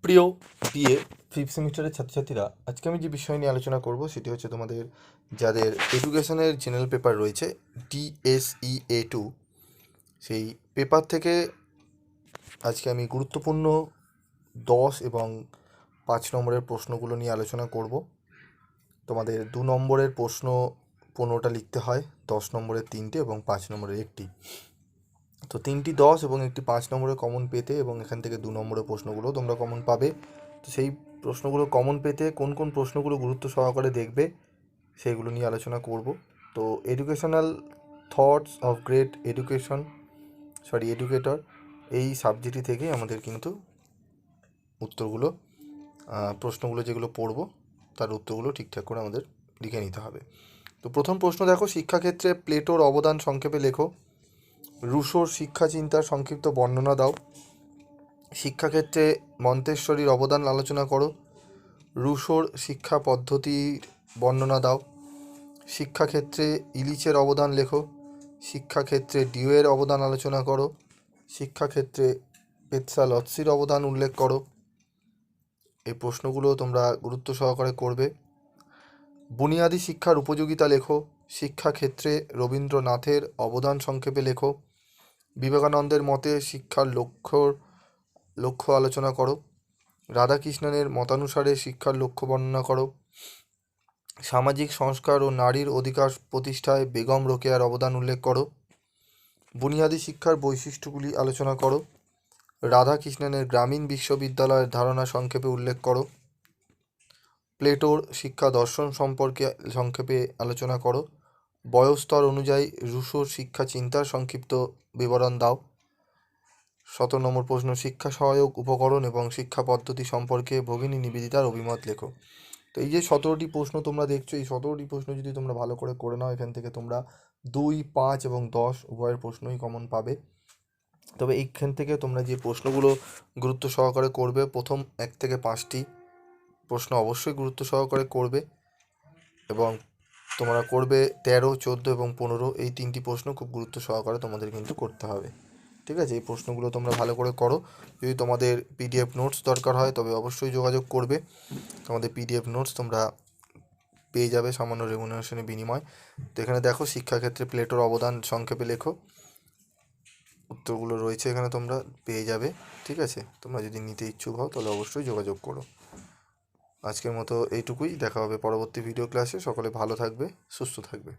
প্রিয় BA fifth সেমিস্টারের ছাত্রছাত্রীরা, আজকে আমি যে বিষয় নিয়ে আলোচনা করব সেটি হচ্ছে তোমাদের যাদের এডুকেশনের জেনারেল পেপার রয়েছে DSEA2, সেই পেপার থেকে আজকে আমি গুরুত্বপূর্ণ 10 এবং 5 নম্বরের প্রশ্নগুলো নিয়ে আলোচনা করব। তোমাদের 2 নম্বরের প্রশ্ন 15টা লিখতে হয়, 10 নম্বরের 3টে এবং 5 নম্বরের 1টি। তো 3টি 10 এবং একটি 5 নম্বরে কমন পেতে এবং এখান থেকে 2 নম্বরের প্রশ্নগুলো তোমরা কমন পাবে। তো সেই প্রশ্নগুলো কমন পেতে কোন কোন প্রশ্নগুলো গুরুত্ব সহকারে দেখবে সেইগুলো নিয়ে আলোচনা করব। তো educational thoughts of great educator এই সাবজেক্টটি থেকে আমাদের কিন্তু উত্তরগুলো প্রশ্নগুলো যেগুলো পড়ব তার উত্তরগুলো ঠিকঠাক করে আমাদের লিখে নিতে হবে। তো প্রথম প্রশ্ন দেখো, শিক্ষাক্ষেত্রে প্লেটোর অবদান সংক্ষেপে লেখো। রুশোর শিক্ষা চিন্তার সংক্ষিপ্ত বর্ণনা দাও। শিক্ষাক্ষেত্রে মন্তেশ্বরীর অবদান আলোচনা করো। রুশোর শিক্ষা পদ্ধতির বর্ণনা দাও। শিক্ষাক্ষেত্রে ইলিচের অবদান লেখো। শিক্ষাক্ষেত্রে ডিউয়ের অবদান আলোচনা করো। শিক্ষাক্ষেত্রে পেতসালৎসির অবদান উল্লেখ করো। এই প্রশ্নগুলো তোমরা গুরুত্ব সহকারে করবে। বুনিয়াদী শিক্ষার উপযোগিতা লেখো। শিক্ষাক্ষেত্রে রবীন্দ্রনাথের অবদান সংক্ষেপে লেখো। বিবেকানন্দের মতে শিক্ষার লক্ষ্য আলোচনা করো। রাধাকৃষ্ণনের মতানুসারে শিক্ষার লক্ষ্য বর্ণনা করো। সামাজিক সংস্কার ও নারীর অধিকার প্রতিষ্ঠায় বেগম রোকেয়ার অবদান উল্লেখ করো। বুনিয়াদী শিক্ষার বৈশিষ্ট্যগুলি আলোচনা করো। রাধাকৃষ্ণনের গ্রামীণ বিশ্ববিদ্যালয়ের ধারণা সংক্ষেপে উল্লেখ করো। প্লেটোর শিক্ষা দর্শন সম্পর্কে সংক্ষেপে আলোচনা করো। বয়স্তর অনুযায়ী রুশোর শিক্ষা চিন্তার সংক্ষিপ্ত বিবরণ দাও। 17 নম্বর প্রশ্ন, শিক্ষা সহায়ক উপকরণ এবং শিক্ষা পদ্ধতি সম্পর্কে ভগিনী নিবেদিতার অভিমত লেখো। তো এই যে 17টি প্রশ্ন তোমরা দেখছো, এই 17টি প্রশ্ন যদি তোমরা ভালো করে নাও, এখান থেকে তোমরা 2, 5 এবং 10 উভয়ের প্রশ্নই কমন পাবে। তবে এইখান থেকে তোমরা যে প্রশ্নগুলো গুরুত্ব সহকারে করবে, প্রথম 1 থেকে 5টি প্রশ্ন অবশ্যই গুরুত্ব সহকারে করবে, এবং তোমরা করবে 13, 14 এবং 15, এই 3টি প্রশ্ন খুব গুরুত্ব সহকারে তোমাদের কিন্তু করতে হবে। ঠিক আছে, এই প্রশ্নগুলো তোমরা ভালো করে করো। যদি তোমাদের PDF নোটস দরকার হয় তবে অবশ্যই যোগাযোগ করবে। তোমাদের PDF নোটস তোমরা পেয়ে যাবে সামান্য রেমুনারেশনের বিনিময়। তো এখানে দেখো, শিক্ষাক্ষেত্রে প্লেটোর অবদান সংক্ষেপে লেখো, উত্তরগুলো রয়েছে এখানে তোমরা পেয়ে যাবে। ঠিক আছে, তোমরা যদি নিতে ইচ্ছুক হও তাহলে অবশ্যই যোগাযোগ করো। আজকের মতো এইটুকুই, দেখা হবে পরবর্তী ভিডিও ক্লাসে। সকলে ভালো থাকবে, সুস্থ থাকবে।